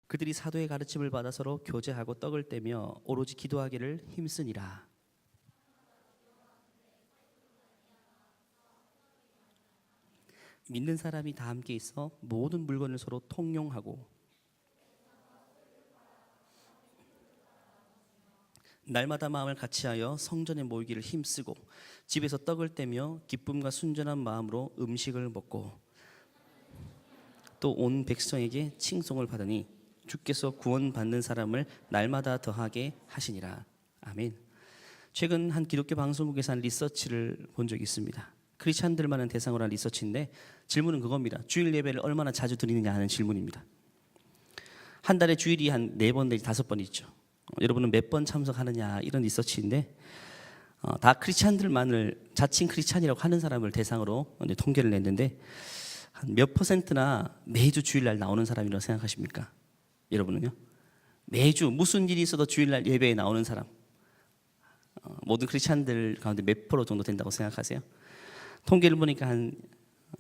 그들이 사도의 가르침을 받아 서로 교제하고 떡을 떼며 오로지 기도하기를 힘쓰니라. 믿는 사람이 다 함께 있어 모든 물건을 서로 통용하고 날마다 마음을 같이하여 성전에 모이기를 힘쓰고 집에서 떡을 떼며 기쁨과 순전한 마음으로 음식을 먹고 또 온 백성에게 칭송을 받으니 주께서 구원받는 사람을 날마다 더하게 하시니라. 아멘. 최근 한 기독교 방송국에서 한 리서치를 본 적이 있습니다. 크리스찬들만을 대상으로 한 리서치인데 질문은 그겁니다. 주일 예배를 얼마나 자주 드리느냐 하는 질문입니다. 한 달에 주일이 한 4번 내지 5번 있죠. 여러분은 몇 번 참석하느냐 이런 리서치인데 다 크리스찬들만을 자칭 크리스찬이라고 하는 사람을 대상으로 통계를 냈는데 한 몇 %나 매주 주일날 나오는 사람이라고 생각하십니까? 여러분은요? 매주 무슨 일이 있어도 주일날 예배에 나오는 사람 모든 크리스찬들 가운데 몇 프로 정도 된다고 생각하세요? 통계를 보니까 한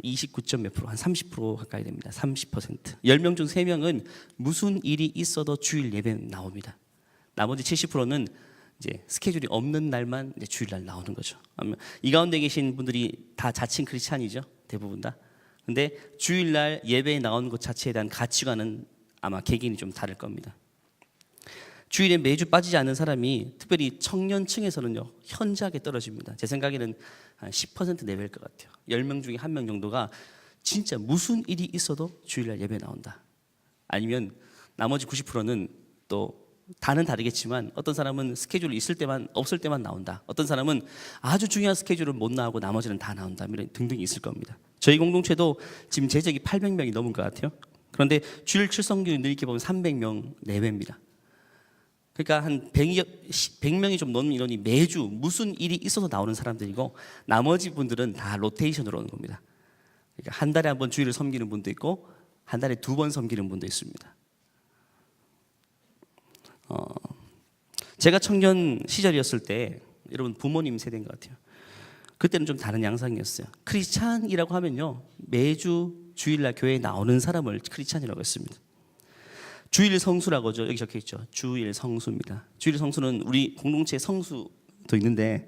29. 몇 프로, 한 30% 가까이 됩니다. 30%. 10명 중 3명은 무슨 일이 있어도 주일 예배 나옵니다. 나머지 70%는 이제 스케줄이 없는 날만 이제 주일날 나오는 거죠. 이 가운데 계신 분들이 다 자칭 크리스찬이죠. 대부분 다. 근데 주일날 예배에 나오는 것 자체에 대한 가치관은 아마 개개인이 좀 다를 겁니다. 주일에 매주 빠지지 않는 사람이 특별히 청년층에서는요 현저하게 떨어집니다. 제 생각에는 한 10% 내외일 것 같아요. 10명 중에 1명 정도가 진짜 무슨 일이 있어도 주일날 예배 나온다. 아니면 나머지 90%는 또 다는 다르겠지만 어떤 사람은 스케줄이 있을 때만 없을 때만 나온다. 어떤 사람은 아주 중요한 스케줄은 못 나오고 나머지는 다 나온다. 이런 등등이 있을 겁니다. 저희 공동체도 지금 재적이 800명이 넘은 것 같아요. 그런데 주일 출석률이 이렇게 보면 300명 내외입니다. 그러니까 한 100명이 좀 넘는 인원이 매주 무슨 일이 있어서 나오는 사람들이고 나머지 분들은 다 로테이션으로 오는 겁니다. 그러니까 한 달에 한 번 주일을 섬기는 분도 있고 한 달에 2번 섬기는 분도 있습니다. 제가 청년 시절이었을 때 여러분 부모님 세대인 것 같아요. 그때는 좀 다른 양상이었어요. 크리스찬이라고 하면요 매주 주일날 교회에 나오는 사람을 크리스찬이라고 했습니다. 주일 성수라고 하죠. 여기 적혀 있죠. 주일 성수입니다. 주일 성수는 우리 공동체 성수도 있는데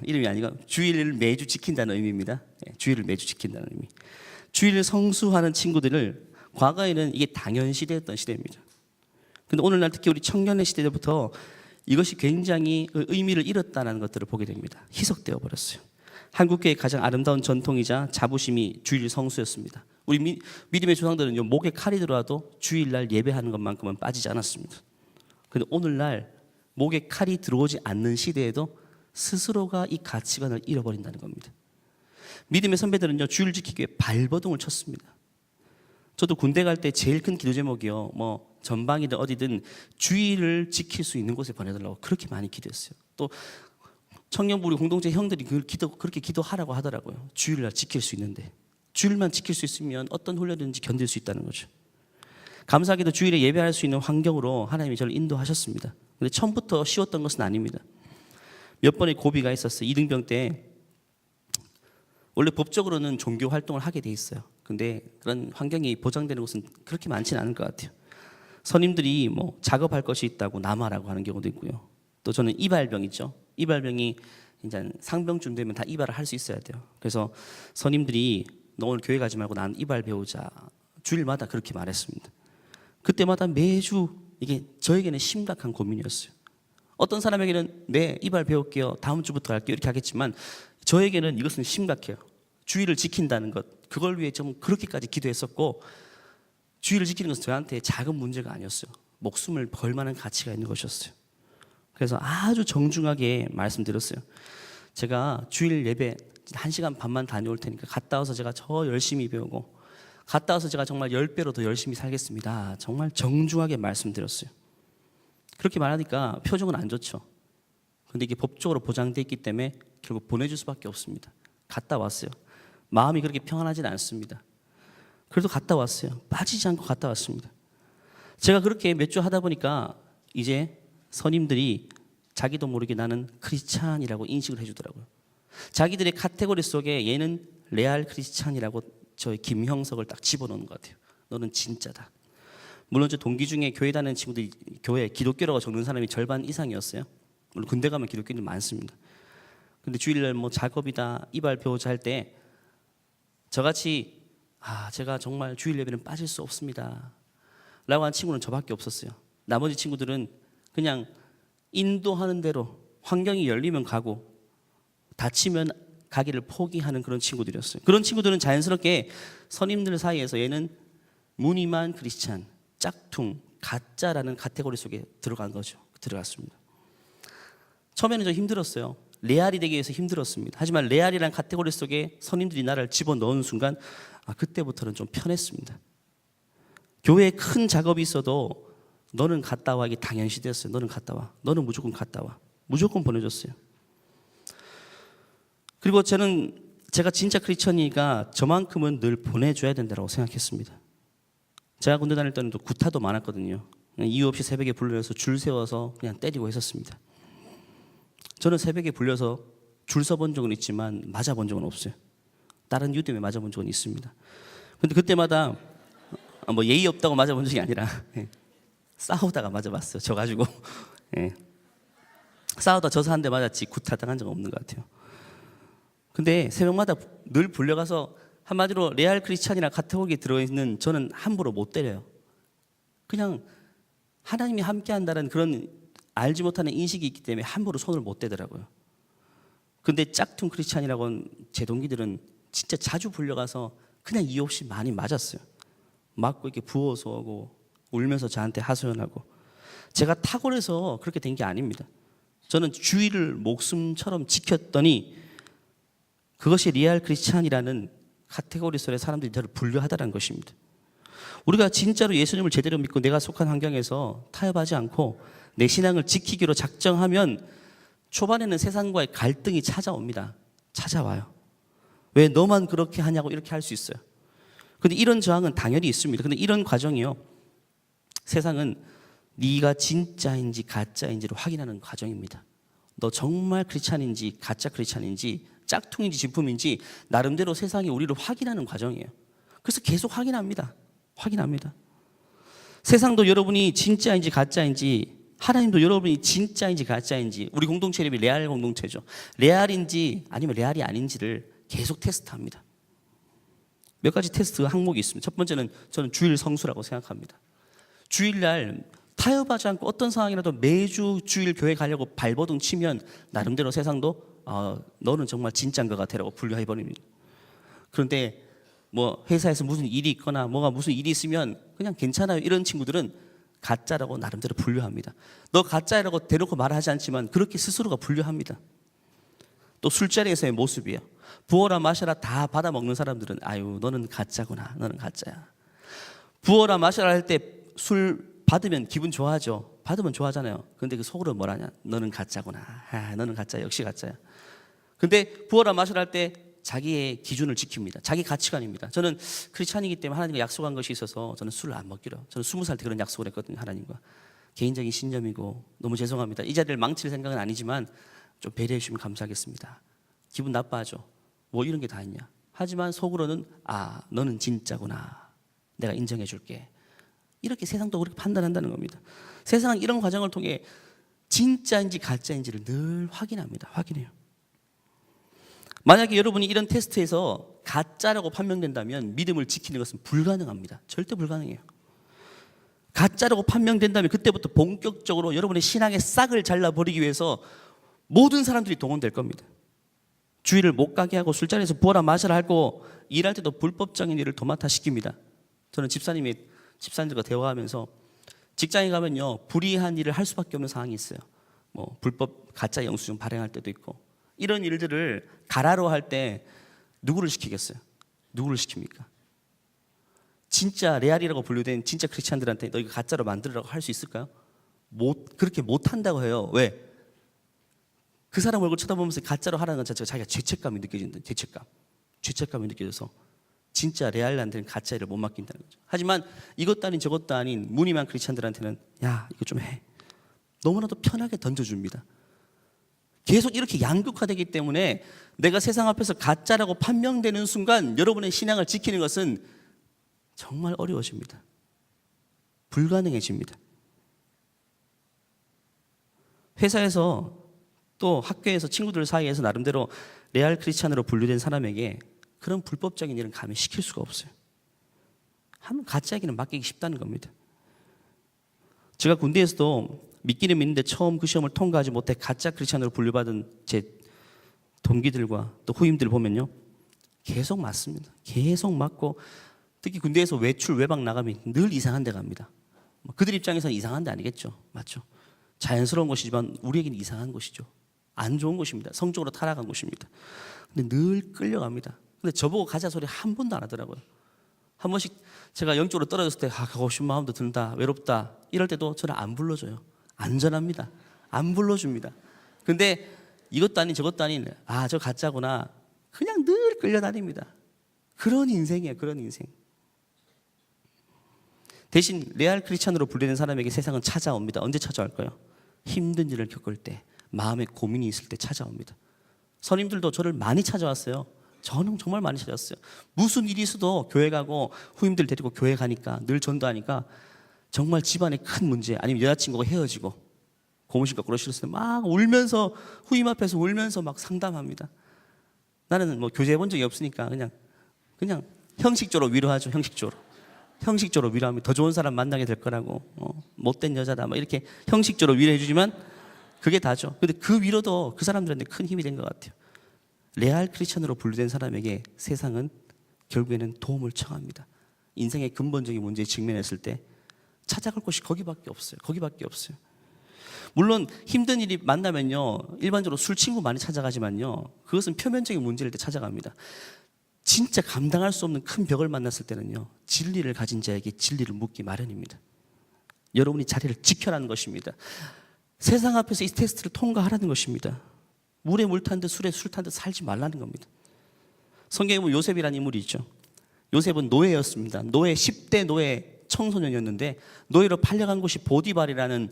이름이 아니고 주일을 매주 지킨다는 의미입니다. 주일을 매주 지킨다는 의미. 주일 성수하는 친구들을 과거에는 이게 당연시되었던 시대입니다. 근데 오늘날 특히 우리 청년의 시대부터 이것이 굉장히 의미를 잃었다는 것들을 보게 됩니다. 희석되어 버렸어요. 한국교회의 가장 아름다운 전통이자 자부심이 주일 성수였습니다. 우리 믿음의 조상들은요 목에 칼이 들어와도 주일날 예배하는 것만큼은 빠지지 않았습니다. 그런데 오늘날 목에 칼이 들어오지 않는 시대에도 스스로가 이 가치관을 잃어버린다는 겁니다. 믿음의 선배들은요 주일 지키기 위해 발버둥을 쳤습니다. 저도 군대 갈 때 제일 큰 기도 제목이요 뭐 전방이든 어디든 주일을 지킬 수 있는 곳에 보내달라고 그렇게 많이 기도했어요. 또 청년부 우리 공동체 형들이 그렇게 기도하라고 하더라고요. 주일날 지킬 수 있는데 주일만 지킬 수 있으면 어떤 훈련이든지 견딜 수 있다는 거죠. 감사하게도 주일에 예배할 수 있는 환경으로 하나님이 저를 인도하셨습니다. 근데 처음부터 쉬웠던 것은 아닙니다. 몇 번의 고비가 있었어요. 이등병 때 원래 법적으로는 종교 활동을 하게 돼 있어요. 근데 그런 환경이 보장되는 곳은 그렇게 많지는 않을 것 같아요. 선임들이 뭐 작업할 것이 있다고 남아라고 하는 경우도 있고요. 또 저는 이발병 있죠. 이발병이 이제 상병쯤 되면 다 이발을 할 수 있어야 돼요. 그래서 선임들이 너 오늘 교회 가지 말고 난 이발 배우자. 주일마다 그렇게 말했습니다. 그때마다 매주 이게 저에게는 심각한 고민이었어요. 어떤 사람에게는 네 이발 배울게요. 다음 주부터 갈게요. 이렇게 하겠지만 저에게는 이것은 심각해요. 주일을 지킨다는 것 그걸 위해 좀 그렇게까지 기도했었고 주일을 지키는 것은 저한테 작은 문제가 아니었어요. 목숨을 걸 만한 가치가 있는 것이었어요. 그래서 아주 정중하게 말씀드렸어요. 제가 주일 예배 1시간 반만 다녀올 테니까 갔다 와서 제가 저 열심히 배우고 갔다 와서 제가 정말 10배로 더 열심히 살겠습니다. 정말 정중하게 말씀드렸어요. 그렇게 말하니까 표정은 안 좋죠. 근데 이게 법적으로 보장되어 있기 때문에 결국 보내줄 수밖에 없습니다. 갔다 왔어요. 마음이 그렇게 평안하지는 않습니다. 그래도 갔다 왔어요. 빠지지 않고 갔다 왔습니다. 제가 그렇게 몇 주 하다 보니까 이제 선임들이 자기도 모르게 나는 크리스찬이라고 인식을 해주더라고요. 자기들의 카테고리 속에 얘는 레알 크리스찬이라고 저희 김형석을 딱 집어넣는 것 같아요. 너는 진짜다. 물론 제 동기 중에 교회 다니는 친구들이 교회 기독교라고 적는 사람이 절반 이상이었어요. 물론 군대 가면 기독교인들 많습니다. 근데 주일날 뭐 작업이다 이발 배우자 할 때 저같이 제가 정말 주일 예배는 빠질 수 없습니다 라고 한 친구는 저밖에 없었어요. 나머지 친구들은 그냥 인도하는 대로 환경이 열리면 가고 닫히면 가기를 포기하는 그런 친구들이었어요. 그런 친구들은 자연스럽게 선임들 사이에서 얘는 무늬만 크리스찬, 짝퉁, 가짜라는 카테고리 속에 들어갔습니다. 처음에는 좀 힘들었어요. 레알이 되기 위해서 힘들었습니다. 하지만 레알이라는 카테고리 속에 선임들이 나를 집어넣은 순간 그때부터는 좀 편했습니다. 교회에 큰 작업이 있어도 너는 갔다 와 하기 당연시되었어요. 너는 갔다 와. 너는 무조건 갔다 와. 무조건 보내줬어요. 그리고 제가 진짜 크리스천이니까 저만큼은 늘 보내줘야 된다고 생각했습니다. 제가 군대 다닐 때는 또 구타도 많았거든요. 이유 없이 새벽에 불러서 줄 세워서 그냥 때리고 했었습니다. 저는 새벽에 불려서 줄 서본 적은 있지만 맞아본 적은 없어요. 다른 이유 때문에 맞아본 적은 있습니다. 근데 그때마다 뭐 예의 없다고 맞아본 적이 아니라 싸우다가 맞아봤어요. 져가지고 싸우다 져서 한 대 맞았지 구타 당한 적은 없는 것 같아요. 근데 새벽마다 늘 불려가서 한마디로 레알 크리스찬이나 카테고리에 들어있는 저는 함부로 못 때려요. 그냥 하나님이 함께한다는 그런 알지 못하는 인식이 있기 때문에 함부로 손을 못 대더라고요. 근데 짝퉁 크리스찬이라고 제 동기들은 진짜 자주 불려가서 그냥 이유 없이 많이 맞았어요. 맞고 이렇게 부어서 오고 울면서 저한테 하소연하고. 제가 탁월해서 그렇게 된 게 아닙니다. 저는 주의를 목숨처럼 지켰더니 그것이 리얼 크리스찬이라는 카테고리 속에 사람들이 저를 분류하다는 것입니다. 우리가 진짜로 예수님을 제대로 믿고 내가 속한 환경에서 타협하지 않고 내 신앙을 지키기로 작정하면 초반에는 세상과의 갈등이 찾아옵니다. 찾아와요. 왜 너만 그렇게 하냐고 이렇게 할 수 있어요. 근데 이런 저항은 당연히 있습니다. 근데 이런 과정이요. 세상은 네가 진짜인지 가짜인지를 확인하는 과정입니다. 너 정말 크리스찬인지 가짜 크리스찬인지 짝퉁인지 진품인지 나름대로 세상이 우리를 확인하는 과정이에요. 그래서 계속 확인합니다. 세상도 여러분이 진짜인지 가짜인지, 하나님도 여러분이 진짜인지 가짜인지, 우리 공동체 이름이 레알 공동체죠. 레알인지 아니면 레알이 아닌지를 계속 테스트합니다. 몇 가지 테스트 항목이 있습니다. 첫 번째는 저는 주일 성수라고 생각합니다. 주일날 타협하지 않고 어떤 상황이라도 매주 주일 교회 가려고 발버둥 치면 나름대로 세상도 너는 정말 진짜인 것 같아라고 분류해버립니다. 그런데 뭐 회사에서 무슨 일이 있거나 뭐가 무슨 일이 있으면 그냥 괜찮아요 이런 친구들은 가짜라고 나름대로 분류합니다. 너 가짜라고 대놓고 말하지 않지만 그렇게 스스로가 분류합니다. 또 술자리에서의 모습이에요. 부어라 마셔라 다 받아 먹는 사람들은 아유 너는 가짜구나, 너는 가짜야. 부어라 마셔라 할 때 술 받으면 기분 좋아하죠. 받으면 좋아하잖아요. 근데 그 속으로 뭐라냐, 너는 가짜구나, 너는 가짜, 역시 가짜야. 근데 부어라 마셔라 할 때 자기의 기준을 지킵니다. 자기 가치관입니다. 저는 크리스찬이기 때문에 하나님과 약속한 것이 있어서 저는 술을 안 먹기로. 저는 20살 때 그런 약속을 했거든요. 하나님과. 개인적인 신념이고 너무 죄송합니다. 이 자리를 망칠 생각은 아니지만 좀 배려해 주시면 감사하겠습니다. 기분 나빠하죠. 뭐 이런 게 다 있냐. 하지만 속으로는 너는 진짜구나, 내가 인정해 줄게. 이렇게 세상도 그렇게 판단한다는 겁니다. 세상은 이런 과정을 통해 진짜인지 가짜인지를 늘 확인해요. 만약에 여러분이 이런 테스트에서 가짜라고 판명된다면 믿음을 지키는 것은 불가능합니다. 절대 불가능해요. 가짜라고 판명된다면 그때부터 본격적으로 여러분의 신앙의 싹을 잘라버리기 위해서 모든 사람들이 동원될 겁니다. 주일을 못 가게 하고 술자리에서 부어라 마셔라 하고 일할 때도 불법적인 일을 도맡아 시킵니다. 저는 집사님들과 대화하면서 직장에 가면요 불이한 일을 할 수밖에 없는 상황이 있어요. 뭐 불법 가짜 영수증 발행할 때도 있고 이런 일들을 가라로 할 때 누구를 시키겠어요? 누구를 시킵니까? 진짜 레알이라고 분류된 진짜 크리스찬들한테 너 이거 가짜로 만들으라고 할 수 있을까요? 그렇게 못한다고 해요. 왜? 그 사람 얼굴 쳐다보면서 가짜로 하라는 것 자체가 자기가 죄책감이 느껴진다. 죄책감이 느껴져서 진짜 레알한테는 가짜 일을 못 맡긴다는 거죠. 하지만 이것도 아닌 저것도 아닌 무늬만 크리스찬들한테는 야 이거 좀 해. 너무나도 편하게 던져줍니다. 계속 이렇게 양극화되기 때문에 내가 세상 앞에서 가짜라고 판명되는 순간 여러분의 신앙을 지키는 것은 정말 어려워집니다. 불가능해집니다. 회사에서 또 학교에서 친구들 사이에서 나름대로 레알 크리스찬으로 분류된 사람에게 그런 불법적인 일은 감히 시킬 수가 없어요. 한 가짜에게는 맡기기 쉽다는 겁니다. 제가 군대에서도 믿기는 믿는데 처음 그 시험을 통과하지 못해 가짜 크리스찬으로 분류받은 제 동기들과 또 후임들 보면요, 계속 맞습니다. 계속 맞고, 특히 군대에서 외출 외박 나가면 늘 이상한 데 갑니다. 그들 입장에서는 이상한 데 아니겠죠. 맞죠? 자연스러운 것이지만 우리에게는 이상한 곳이죠. 안 좋은 곳입니다. 성적으로 타락한 곳입니다. 근데 늘 끌려갑니다. 근데 저보고 가자 소리 한 번도 안 하더라고요. 한 번씩 제가 영적으로 떨어졌을 때 가고 싶은 마음도 든다, 외롭다, 이럴 때도 저를 안 불러줘요. 안전합니다. 안 불러줍니다. 근데 이것도 아닌 저것도 아닌 저 가짜구나, 그냥 늘 끌려다닙니다. 그런 인생이에요. 그런 인생. 대신 레알 크리스찬으로 분류된 사람에게 세상은 찾아옵니다. 언제 찾아올까요? 힘든 일을 겪을 때, 마음에 고민이 있을 때 찾아옵니다. 선임들도 저를 많이 찾아왔어요. 저는 정말 많이 찾아왔어요. 무슨 일이 있어도 교회 가고 후임들 데리고 교회 가니까, 늘 전도하니까 정말 집안에 큰 문제, 아니면 여자친구가 헤어지고 고무신 거꾸로 실었을 때 막 울면서, 후임 앞에서 울면서 막 상담합니다. 나는 뭐 교제해 본 적이 없으니까 그냥 형식적으로 위로하죠. 형식적으로 위로하면 더 좋은 사람 만나게 될 거라고, 못된 여자다 막 이렇게 형식적으로 위로해 주지만 그게 다죠. 근데 그 위로도 그 사람들한테 큰 힘이 된 것 같아요. 레알 크리스천으로 분류된 사람에게 세상은 결국에는 도움을 청합니다. 인생의 근본적인 문제에 직면했을 때 찾아갈 곳이 거기밖에 없어요. 물론 힘든 일이 만나면요, 일반적으로 술 친구 많이 찾아가지만요, 그것은 표면적인 문제일 때 찾아갑니다. 진짜 감당할 수 없는 큰 벽을 만났을 때는요, 진리를 가진 자에게 진리를 묻기 마련입니다. 여러분이 자리를 지켜라는 것입니다. 세상 앞에서 이 테스트를 통과하라는 것입니다. 물에 물 탄 듯 술에 술 탄 듯 살지 말라는 겁니다. 성경에 보면 요셉이라는 인물이 있죠. 요셉은 노예였습니다. 10대 노예 청소년이었는데 노예로 팔려간 곳이 보디발이라는,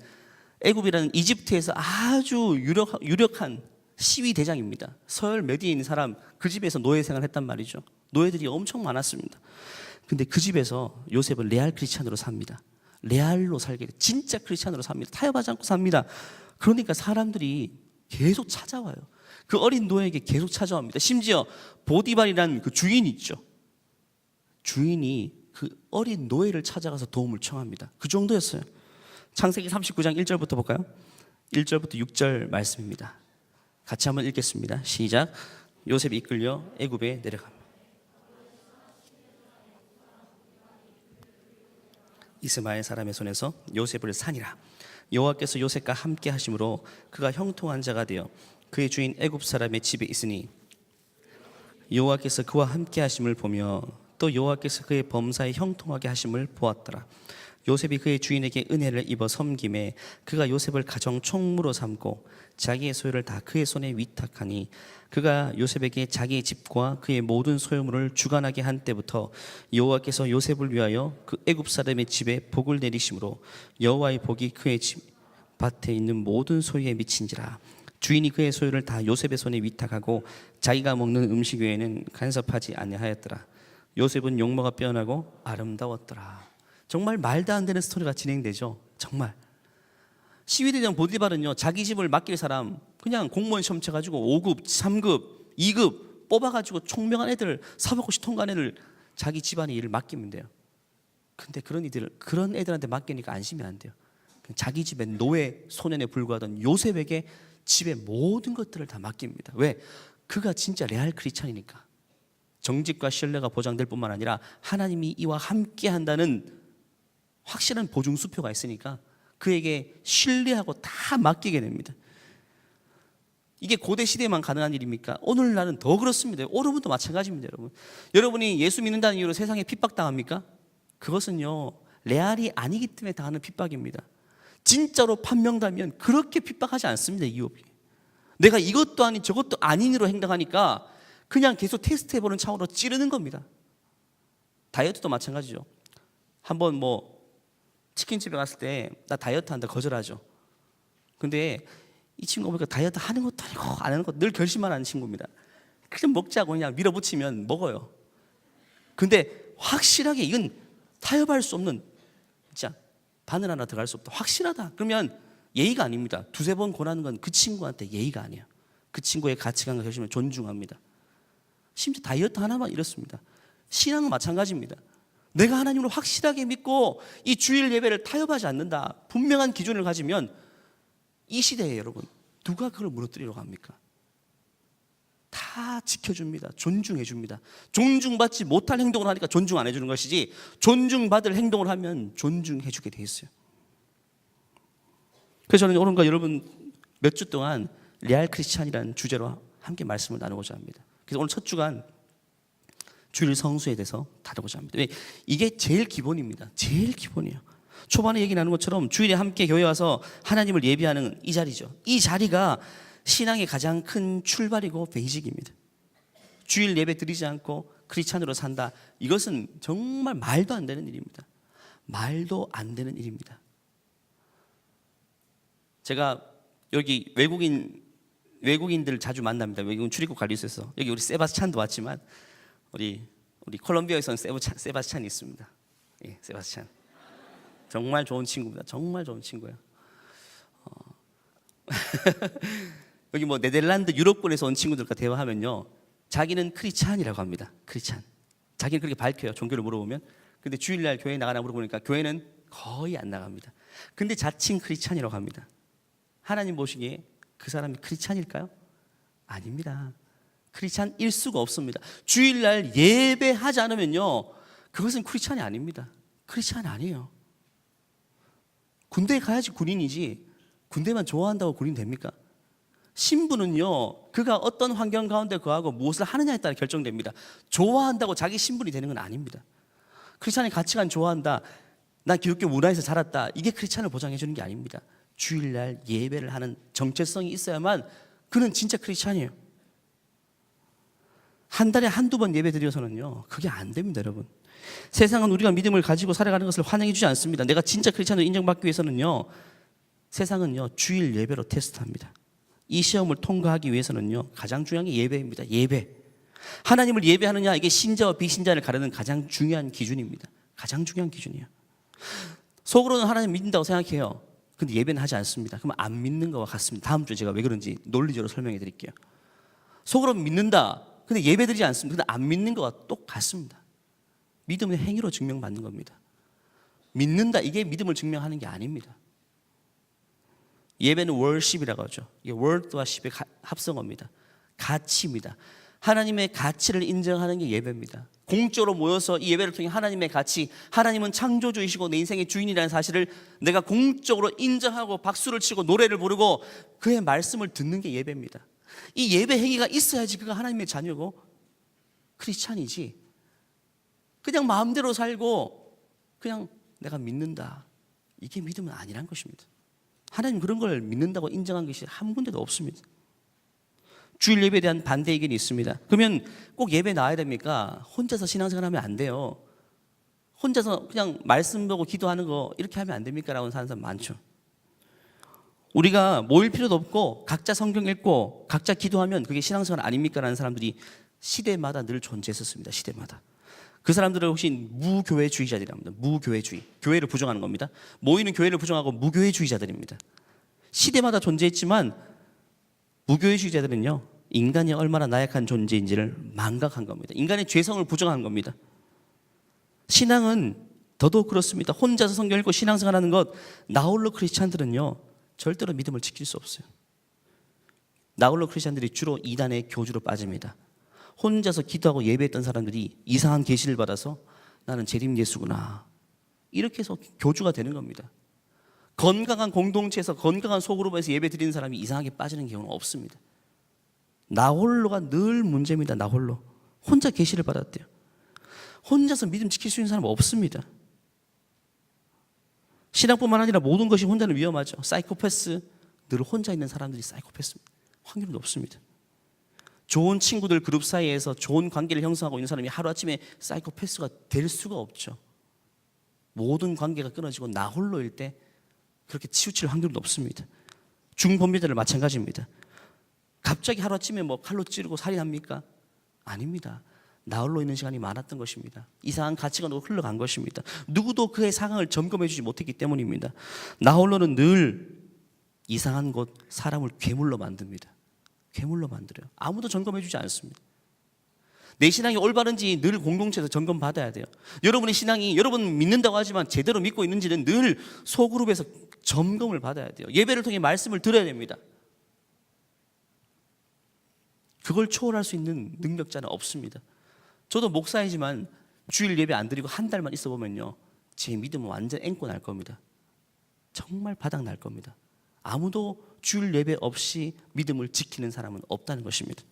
애굽이라는 이집트에서 아주 유력한 시위 대장입니다. 서열 매디에 있는 사람, 그 집에서 노예 생활을 했단 말이죠. 노예들이 엄청 많았습니다. 근데 그 집에서 요셉은 레알 크리스찬으로 삽니다. 레알로 살게 돼. 진짜 크리스찬으로 삽니다. 타협하지 않고 삽니다. 그러니까 사람들이 계속 찾아와요. 그 어린 노예에게 계속 찾아옵니다. 심지어 보디발이라는 그 주인이 있죠. 주인이 그 어린 노예를 찾아가서 도움을 청합니다. 그 정도였어요. 창세기 39장 1절부터 볼까요? 1절부터 6절 말씀입니다. 같이 한번 읽겠습니다. 시작. 요셉이 이끌려 애굽에 내려갑니다. 이스마엘 사람의 손에서 요셉을 사니라. 여호와께서 요셉과 함께 하심으로 그가 형통한 자가 되어 그의 주인 애굽 사람의 집에 있으니 여호와께서 그와 함께 하심을 보며 또 여호와께서 그의 범사에 형통하게 하심을 보았더라. 요셉이 그의 주인에게 은혜를 입어 섬김에 그가 요셉을 가정 총무로 삼고 자기의 소유를 다 그의 손에 위탁하니 그가 요셉에게 자기의 집과 그의 모든 소유물을 주관하게 한 때부터 여호와께서 요셉을 위하여 그 애굽 사람의 집에 복을 내리심으로 여호와의 복이 그의 집 밭에 있는 모든 소유에 미친지라. 주인이 그의 소유를 다 요셉의 손에 위탁하고 자기가 먹는 음식 외에는 간섭하지 아니하였더라. 요셉은 용모가 빼어나고 아름다웠더라. 정말 말도 안 되는 스토리가 진행되죠. 정말 시위대장 보디발은요, 자기 집을 맡길 사람 그냥 공무원 시험 쳐가지고 5급, 3급, 2급 뽑아가지고 총명한 애들, 사법고시 통과한 애들 자기 집안의 일을 맡기면 돼요. 근데 그런 애들한테 맡기니까 안심이 안 돼요. 자기 집의 노예 소년에 불과하던 요셉에게 집의 모든 것들을 다 맡깁니다. 왜? 그가 진짜 레알 크리스찬이니까. 정직과 신뢰가 보장될 뿐만 아니라 하나님이 이와 함께 한다는 확실한 보증수표가 있으니까 그에게 신뢰하고 다 맡기게 됩니다. 이게 고대 시대에만 가능한 일입니까? 오늘날은 더 그렇습니다. 여러분도 마찬가지입니다. 여러분이 예수 믿는다는 이유로 세상에 핍박당합니까? 그것은요, 레알이 아니기 때문에 당하는 핍박입니다. 진짜로 판명되면 그렇게 핍박하지 않습니다. 이유 없이. 내가 이것도 아닌 저것도 아닌으로 행동하니까 그냥 계속 테스트해보는 차원으로 찌르는 겁니다. 다이어트도 마찬가지죠. 한번 치킨집에 갔을 때 나 다이어트 한다 거절하죠. 근데 이 친구 보니까 다이어트 하는 것도 아니고 안 하는 것도 늘 결심만 하는 친구입니다. 그냥 먹자고 그냥 밀어붙이면 먹어요. 근데 확실하게 이건 타협할 수 없는 진짜 바늘 하나 더 갈 수 없다. 확실하다. 그러면 예의가 아닙니다. 두세 번 권하는 건 그 친구한테 예의가 아니에요. 그 친구의 가치관과 결심을 존중합니다. 심지어 다이어트 하나만 이렇습니다. 신앙은 마찬가지입니다. 내가 하나님을 확실하게 믿고 이 주일 예배를 타협하지 않는다. 분명한 기준을 가지면 이 시대에 여러분 누가 그걸 무너뜨리려고 합니까? 다 지켜줍니다. 존중해줍니다. 존중받지 못할 행동을 하니까 존중 안 해주는 것이지 존중받을 행동을 하면 존중해주게 돼 있어요. 그래서 저는 오늘과 여러분 몇 주 동안 레알 크리스찬이라는 주제로 함께 말씀을 나누고자 합니다. 그래서 오늘 첫 주간 주일 성수에 대해서 다루고자 합니다. 왜? 이게 제일 기본입니다. 제일 기본이에요. 초반에 얘기 나눈 것처럼 주일에 함께 교회 와서 하나님을 예배하는 이 자리죠. 이 자리가 신앙의 가장 큰 출발이고 베이직입니다. 주일 예배 드리지 않고 크리스찬으로 산다. 이것은 정말 말도 안 되는 일입니다. 말도 안 되는 일입니다. 제가 여기 외국인들 자주 만납니다. 외국인 출입국 관리소에서. 여기 우리 세바스찬도 왔지만 우리 콜롬비아에서는 세바스찬이 있습니다. 예, 세바스찬. 정말 좋은 친구입니다. 정말 좋은 친구예요. 여기 뭐 네덜란드 유럽권에서 온 친구들과 대화하면요, 자기는 크리스찬이라고 합니다. 크리스찬. 자기는 그렇게 밝혀요. 종교를 물어보면. 근데 주일날 교회 나가나 물어보니까 교회는 거의 안 나갑니다. 근데 자칭 크리스찬이라고 합니다. 하나님 보시기에 그 사람이 크리스찬일까요? 아닙니다. 크리스찬일 수가 없습니다. 주일날 예배하지 않으면요, 그것은 크리스찬이 아닙니다. 크리스찬 아니에요. 군대에 가야지 군인이지 군대만 좋아한다고 군인 됩니까? 신분은요, 그가 어떤 환경 가운데 거하고 무엇을 하느냐에 따라 결정됩니다. 좋아한다고 자기 신분이 되는 건 아닙니다. 크리스찬의 가치관 좋아한다, 난 기독교 문화에서 자랐다, 이게 크리스찬을 보장해 주는 게 아닙니다. 주일날 예배를 하는 정체성이 있어야만 그는 진짜 크리스찬이에요. 한 달에 한두 번 예배 드려서는요, 그게 안 됩니다, 여러분. 세상은 우리가 믿음을 가지고 살아가는 것을 환영해 주지 않습니다. 내가 진짜 크리스찬으로 인정받기 위해서는요, 세상은요, 주일 예배로 테스트합니다. 이 시험을 통과하기 위해서는요, 가장 중요한 게 예배입니다. 예배. 하나님을 예배하느냐, 이게 신자와 비신자를 가르는 가장 중요한 기준입니다. 가장 중요한 기준이에요. 속으로는 하나님 믿는다고 생각해요. 근데 예배는 하지 않습니다. 그러면 안 믿는 거와 같습니다. 다음 주에 제가 왜 그런지 논리적으로 설명해 드릴게요. 속으로 믿는다, 근데 예배 드리지 않습니다. 근데 안 믿는 거와 똑같습니다. 믿음은 행위로 증명받는 겁니다. 믿는다, 이게 믿음을 증명하는 게 아닙니다. 예배는 worship이라고 하죠. 이게 word와 ship의 합성어입니다. 가치입니다. 하나님의 가치를 인정하는 게 예배입니다. 공적으로 모여서 이 예배를 통해 하나님의 가치, 하나님은 창조주이시고 내 인생의 주인이라는 사실을 내가 공적으로 인정하고 박수를 치고 노래를 부르고 그의 말씀을 듣는 게 예배입니다. 이 예배 행위가 있어야지 그가 하나님의 자녀고 크리스찬이지, 그냥 마음대로 살고 그냥 내가 믿는다, 이게 믿음은 아니란 것입니다. 하나님 그런 걸 믿는다고 인정한 것이 한 군데도 없습니다. 주일 예배에 대한 반대 의견이 있습니다. 그러면 꼭 예배 나와야 됩니까? 혼자서 신앙생활 하면 안 돼요. 혼자서 그냥 말씀 보고 기도하는 거 이렇게 하면 안 됩니까? 라고 하는 사람 많죠. 우리가 모일 필요도 없고 각자 성경 읽고 각자 기도하면 그게 신앙생활 아닙니까? 라는 사람들이 시대마다 늘 존재했었습니다. 시대마다. 그 사람들은 혹시 무교회주의자들이랍니다. 무교회주의. 교회를 부정하는 겁니다. 모이는 교회를 부정하고 무교회주의자들입니다. 시대마다 존재했지만 무교회주의자들은요, 인간이 얼마나 나약한 존재인지를 망각한 겁니다. 인간의 죄성을 부정한 겁니다. 신앙은 더더욱 그렇습니다. 혼자서 성경 읽고 신앙생활하는 것, 나홀로 크리스찬들은요, 절대로 믿음을 지킬 수 없어요. 나홀로 크리스찬들이 주로 이단의 교주로 빠집니다. 혼자서 기도하고 예배했던 사람들이 이상한 계시를 받아서 나는 재림 예수구나, 이렇게 해서 교주가 되는 겁니다. 건강한 공동체에서 건강한 소그룹에서 예배 드리는 사람이 이상하게 빠지는 경우는 없습니다. 나홀로가 늘 문제입니다. 나홀로. 혼자 계시를 받았대요. 혼자서 믿음 지킬 수 있는 사람은 없습니다. 신앙뿐만 아니라 모든 것이 혼자는 위험하죠. 사이코패스, 늘 혼자 있는 사람들이 사이코패스입니다. 확률이 높습니다. 좋은 친구들 그룹 사이에서 좋은 관계를 형성하고 있는 사람이 하루아침에 사이코패스가 될 수가 없죠. 모든 관계가 끊어지고 나홀로일 때 그렇게 치우칠 확률은 높습니다. 중범죄자들 마찬가지입니다. 갑자기 하루아침에 뭐 칼로 찌르고 살인합니까? 아닙니다. 나홀로 있는 시간이 많았던 것입니다. 이상한 가치관으로 흘러간 것입니다. 누구도 그의 상황을 점검해 주지 못했기 때문입니다. 나홀로는 늘 이상한 곳 사람을 괴물로 만듭니다. 괴물로 만들어요. 아무도 점검해 주지 않습니다. 내 신앙이 올바른지 늘 공동체에서 점검받아야 돼요. 여러분의 신앙이 여러분 믿는다고 하지만 제대로 믿고 있는지는 늘 소그룹에서 점검을 받아야 돼요. 예배를 통해 말씀을 들어야 됩니다. 그걸 초월할 수 있는 능력자는 없습니다. 저도 목사이지만 주일 예배 안 드리고 한 달만 있어 보면요, 제 믿음은 완전 앵꼬 날 겁니다. 정말 바닥 날 겁니다. 아무도 주일 예배 없이 믿음을 지키는 사람은 없다는 것입니다.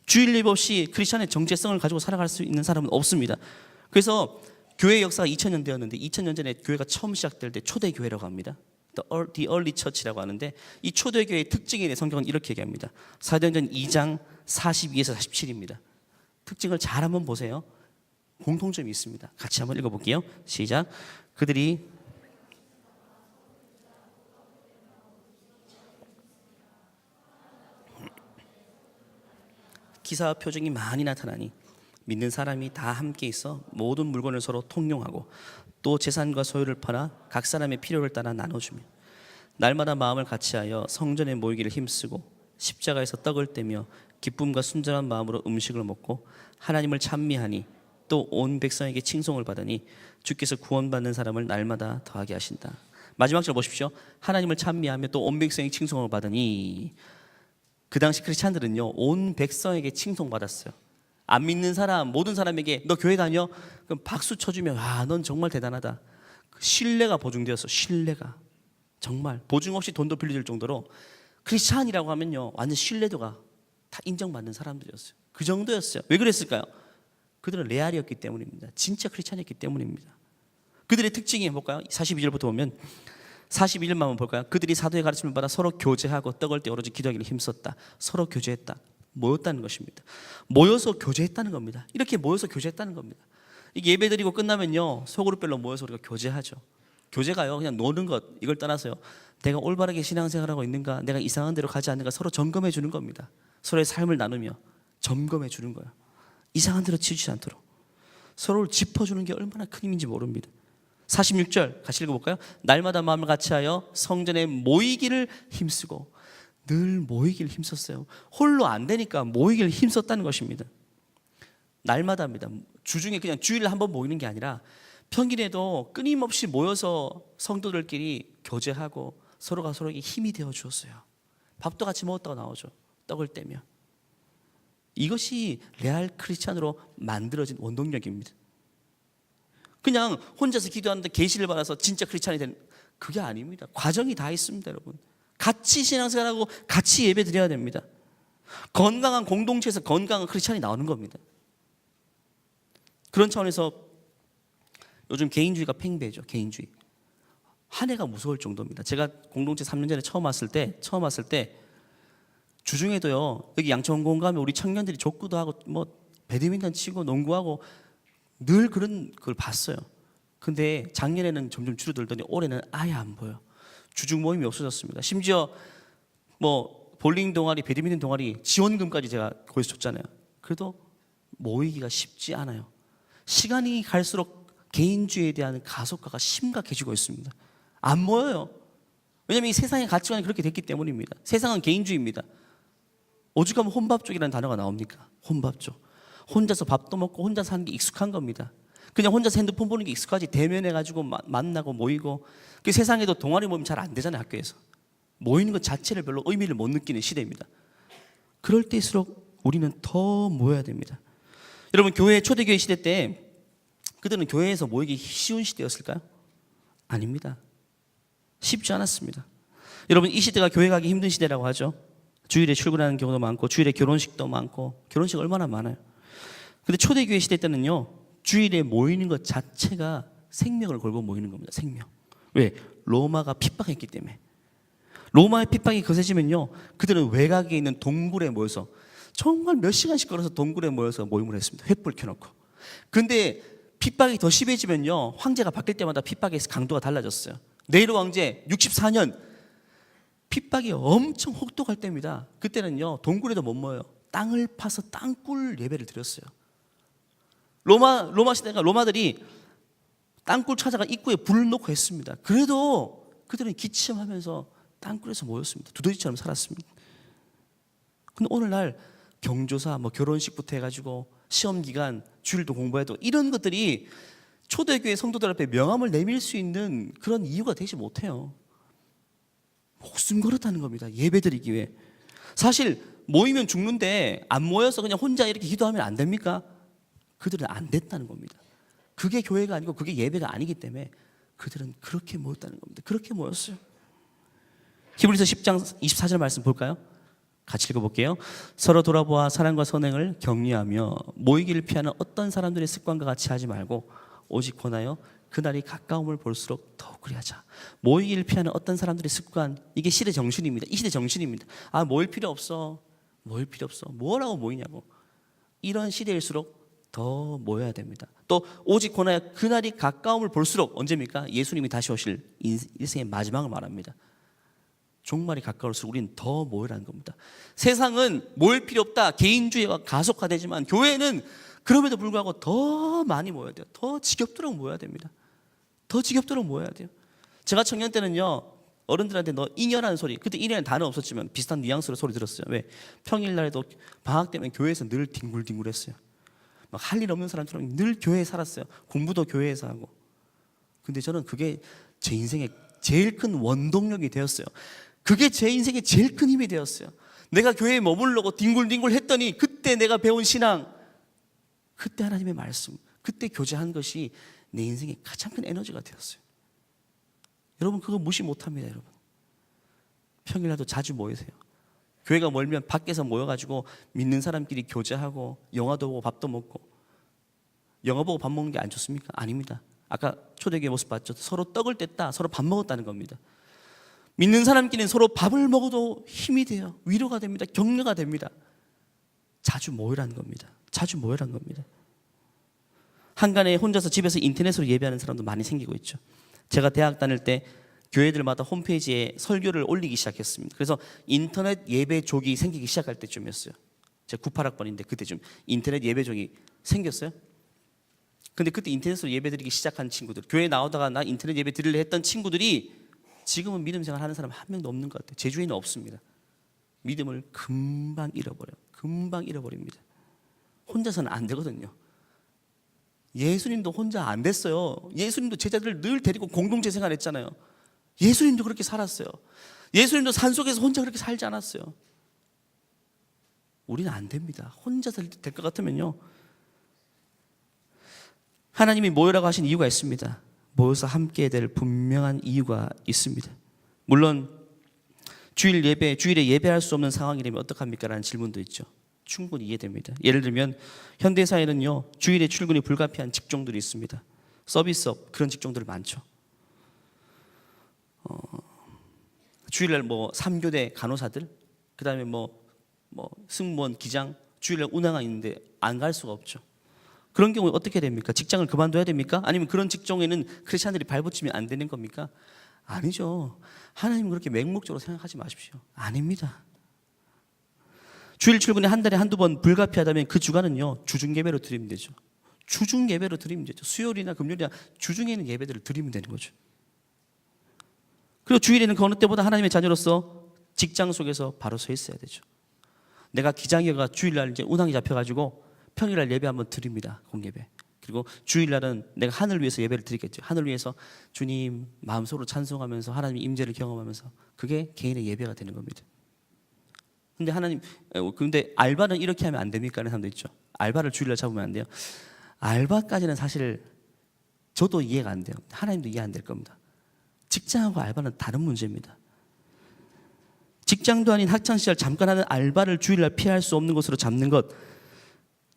주일 예배 없이 크리스천의 정체성을 가지고 살아갈 수 있는 사람은 없습니다. 그래서 교회 역사가 2000년 되었는데 2000년 전에 교회가 처음 시작될 때 초대교회라고 합니다. The early church라고 하는데 이 초대교회의 특징에 대해 성경은 이렇게 얘기합니다. 사도행전 2장 42에서 47입니다. 특징을 잘 한번 보세요. 공통점이 있습니다. 같이 한번 읽어볼게요. 시작. 그들이 기사와 표적이 많이 나타나니 믿는 사람이 다 함께 있어 모든 물건을 서로 통용하고 또 재산과 소유를 팔아 각 사람의 필요를 따라 나눠주며 날마다 마음을 같이하여 성전에 모이기를 힘쓰고 십자가에서 떡을 떼며 기쁨과 순전한 마음으로 음식을 먹고 하나님을 찬미하니 또 온 백성에게 칭송을 받으니 주께서 구원받는 사람을 날마다 더하게 하신다. 마지막 절 보십시오. 하나님을 찬미하며 또 온 백성에게 칭송을 받으니, 그 당시 크리스찬들은요 온 백성에게 칭송받았어요. 안 믿는 사람, 모든 사람에게 너 교회 다녀? 그럼 박수 쳐주면 넌 정말 대단하다. 신뢰가 보증되었어. 신뢰가 정말 보증 없이 돈도 빌려줄 정도로 크리스찬이라고 하면요 완전 신뢰도가 다 인정받는 사람들이었어요. 그 정도였어요. 왜 그랬을까요? 그들은 레알이었기 때문입니다. 진짜 크리스찬이었기 때문입니다. 그들의 특징이 볼까요? 42절부터 보면 41절만 한번 볼까요? 그들이 사도의 가르침을 받아 서로 교제하고 떡을 떼어 오로지 기도하기를 힘썼다. 서로 교제했다. 모였다는 것입니다. 모여서 교제했다는 겁니다. 이렇게 모여서 교제했다는 겁니다. 이게 예배 드리고 끝나면요 소그룹별로 모여서 우리가 교제하죠. 교제가요 그냥 노는 것 이걸 떠나서요 내가 올바르게 신앙생활하고 있는가, 내가 이상한 데로 가지 않는가 서로 점검해 주는 겁니다. 서로의 삶을 나누며 점검해 주는 거예요. 이상한 데로 치우치지 않도록 서로를 짚어주는 게 얼마나 큰 힘인지 모릅니다. 46절 같이 읽어볼까요? 날마다 마음을 같이하여 성전에 모이기를 힘쓰고, 늘 모이기를 힘썼어요. 홀로 안 되니까 모이기를 힘썼다는 것입니다. 날마다입니다. 주중에 그냥 주일에 한번 모이는 게 아니라 평일에도 끊임없이 모여서 성도들끼리 교제하고 서로가 서로에게 힘이 되어 주었어요. 밥도 같이 먹었다가 나오죠. 떡을 떼며. 이것이 레알 크리스찬으로 만들어진 원동력입니다. 그냥 혼자서 기도하는데 계시를 받아서 진짜 크리스찬이 되는, 그게 아닙니다. 과정이 다 있습니다, 여러분. 같이 신앙생활하고 같이 예배 드려야 됩니다. 건강한 공동체에서 건강한 크리스찬이 나오는 겁니다. 그런 차원에서 요즘 개인주의가 팽배해져. 개인주의 한 해가 무서울 정도입니다. 제가 공동체 3년 전에 처음 왔을 때 주중에도요 여기 양천공 가면 우리 청년들이 족구도 하고 뭐 배드민턴 치고 농구하고 늘 그런 걸 봤어요. 근데 작년에는 점점 줄어들더니 올해는 아예 안 보여. 주중 모임이 없어졌습니다. 심지어 뭐 볼링 동아리, 배드민턴 동아리 지원금까지 제가 거기서 줬잖아요. 그래도 모이기가 쉽지 않아요. 시간이 갈수록 개인주의에 대한 가속화가 심각해지고 있습니다. 안 모여요. 왜냐하면 이 세상의 가치관이 그렇게 됐기 때문입니다. 세상은 개인주의입니다. 오죽하면 혼밥족이라는 단어가 나옵니까? 혼밥족. 혼자서 밥도 먹고 혼자 사는 게 익숙한 겁니다. 그냥 혼자서 핸드폰 보는 게 익숙하지, 대면해가지고 만나고 모이고. 그 세상에도 동아리 모임 잘 안 되잖아요. 학교에서 모이는 것 자체를 별로 의미를 못 느끼는 시대입니다. 그럴 때일수록 우리는 더 모여야 됩니다. 여러분, 교회 초대교회 시대 때 그들은 교회에서 모이기 쉬운 시대였을까요? 아닙니다. 쉽지 않았습니다. 여러분, 이 시대가 교회 가기 힘든 시대라고 하죠. 주일에 출근하는 경우도 많고 주일에 결혼식도 많고, 결혼식 얼마나 많아요. 근데 초대교회 시대 때는요 주일에 모이는 것 자체가 생명을 걸고 모이는 겁니다. 생명. 왜? 로마가 핍박했기 때문에. 로마의 핍박이 거세지면요 그들은 외곽에 있는 동굴에 모여서 정말 몇 시간씩 걸어서 동굴에 모여서 모임을 했습니다. 횃불 켜놓고. 근데 핍박이 더 심해지면요 황제가 바뀔 때마다 핍박의 강도가 달라졌어요. 네로 왕제 64년 핍박이 엄청 혹독할 때입니다. 그때는요 동굴에도 못 모여요. 땅을 파서 땅굴 예배를 드렸어요. 로마 시대가 로마들이 땅굴 찾아가 입구에 불을 놓고 했습니다. 그래도 그들은 기침하면서 땅굴에서 모였습니다. 두더지처럼 살았습니다. 근데 오늘날 경조사, 뭐 결혼식부터 해가지고 시험 기간, 주일도 공부해도 이런 것들이 초대교회 성도들 앞에 명함을 내밀 수 있는 그런 이유가 되지 못해요. 목숨 걸었다는 겁니다. 예배드리기 위해. 사실 모이면 죽는데 안 모여서 그냥 혼자 이렇게 기도하면 안 됩니까? 그들은 안 됐다는 겁니다. 그게 교회가 아니고 그게 예배가 아니기 때문에 그들은 그렇게 모였다는 겁니다. 그렇게 모였어요. 히브리서 10장 24절 말씀 볼까요? 같이 읽어볼게요. 서로 돌아보아 사랑과 선행을 격려하며 모이기를 피하는 어떤 사람들의 습관과 같이 하지 말고 오직 권하여 그날이 가까움을 볼수록 더욱 그리하자. 모이기를 피하는 어떤 사람들의 습관, 이게 시대 정신입니다. 이 시대 정신입니다. 아, 모일 필요 없어. 모일 필요 없어. 뭐라고 모이냐고. 이런 시대일수록 더 모여야 됩니다. 또 오직 권하여 그날이 가까움을 볼수록, 언제입니까? 예수님이 다시 오실 인생의 마지막을 말합니다. 종말이 가까울수록 우리는 더 모이라는 겁니다. 세상은 모일 필요 없다, 개인주의가 가속화되지만 교회는 그럼에도 불구하고 더 많이 모여야 돼요. 더 지겹도록 모여야 됩니다. 더 지겹도록 모여야 돼요. 제가 청년 때는요, 어른들한테 너 잉여라는 소리, 그때 잉여라는 단어 없었지만 비슷한 뉘앙스로 소리 들었어요. 왜? 평일날에도 방학 때면 교회에서 늘 뒹굴뒹굴했어요. 막 할 일 없는 사람처럼 늘 교회에 살았어요. 공부도 교회에서 하고. 근데 저는 그게 제 인생의 제일 큰 원동력이 되었어요. 그게 제 인생의 제일 큰 힘이 되었어요. 내가 교회에 머물러고 뒹굴뒹굴 했더니 그때 내가 배운 신앙, 그때 하나님의 말씀, 그때 교제한 것이 내 인생의 가장 큰 에너지가 되었어요. 여러분 그거 무시 못합니다. 여러분 평일날도 자주 모이세요. 교회가 멀면 밖에서 모여가지고 믿는 사람끼리 교제하고 영화도 보고 밥도 먹고. 영화 보고 밥 먹는 게 안 좋습니까? 아닙니다. 아까 초대교회 모습 봤죠? 서로 떡을 뗐다, 서로 밥 먹었다는 겁니다. 믿는 사람끼리는 서로 밥을 먹어도 힘이 돼요. 위로가 됩니다. 격려가 됩니다. 자주 모이라는 겁니다. 자주 모이라는 겁니다. 한간에 혼자서 집에서 인터넷으로 예배하는 사람도 많이 생기고 있죠. 제가 대학 다닐 때 교회들마다 홈페이지에 설교를 올리기 시작했습니다. 그래서 인터넷 예배족이 생기기 시작할 때쯤이었어요. 제가 98학번인데 그때쯤 인터넷 예배족이 생겼어요. 근데 그때 인터넷으로 예배드리기 시작한 친구들, 교회 나오다가 나 인터넷 예배 드리려 했던 친구들이 지금은 믿음 생활 하는 사람 한 명도 없는 것 같아요. 제주에는 없습니다. 믿음을 금방 잃어버려요. 금방 잃어버립니다. 혼자서는 안 되거든요. 예수님도 혼자 안 됐어요. 예수님도 제자들을 늘 데리고 공동체 생활했잖아요. 예수님도 그렇게 살았어요. 예수님도 산속에서 혼자 그렇게 살지 않았어요. 우리는 안 됩니다. 혼자 될 것 같으면요, 하나님이 모여라고 하신 이유가 있습니다. 모여서 함께 될 분명한 이유가 있습니다. 물론 주일에 예배할 수 없는 상황이 되면 어떡합니까? 라는 질문도 있죠. 충분히 이해됩니다. 예를 들면 현대사회는요, 주일에 출근이 불가피한 직종들이 있습니다. 서비스업, 그런 직종들 많죠. 주일날 뭐 3교대 간호사들, 그 다음에 뭐 승무원, 기장, 주일날 운항가 있는데 안 갈 수가 없죠. 그런 경우에 어떻게 됩니까? 직장을 그만둬야 됩니까? 아니면 그런 직종에는 크리스찬들이 발붙이면 안 되는 겁니까? 아니죠. 하나님은 그렇게 맹목적으로 생각하지 마십시오. 아닙니다. 주일 출근이 한 달에 한두 번 불가피하다면 그 주간은요, 주중예배로 드리면 되죠. 주중예배로 드리면 되죠. 수요일이나 금요일이나 주중에 있는 예배들을 드리면 되는 거죠. 그리고 주일에는 그 어느 때보다 하나님의 자녀로서 직장 속에서 바로 서 있어야 되죠. 내가 기장이가 주일날 이제 운항이 잡혀가지고 평일날 예배 한번 드립니다. 공예배. 그리고 주일날은 내가 하늘 위해서 예배를 드리겠죠. 하늘 위해서 주님 마음속으로 찬송하면서 하나님의 임재를 경험하면서, 그게 개인의 예배가 되는 겁니다. 근데 알바는 이렇게 하면 안 됩니까? 하는 사람도 있죠. 알바를 주일날 잡으면 안 돼요. 알바까지는 사실 저도 이해가 안 돼요. 하나님도 이해 안 될 겁니다. 직장하고 알바는 다른 문제입니다. 직장도 아닌 학창시절 잠깐 하는 알바를 주일날 피할 수 없는 것으로 잡는 것,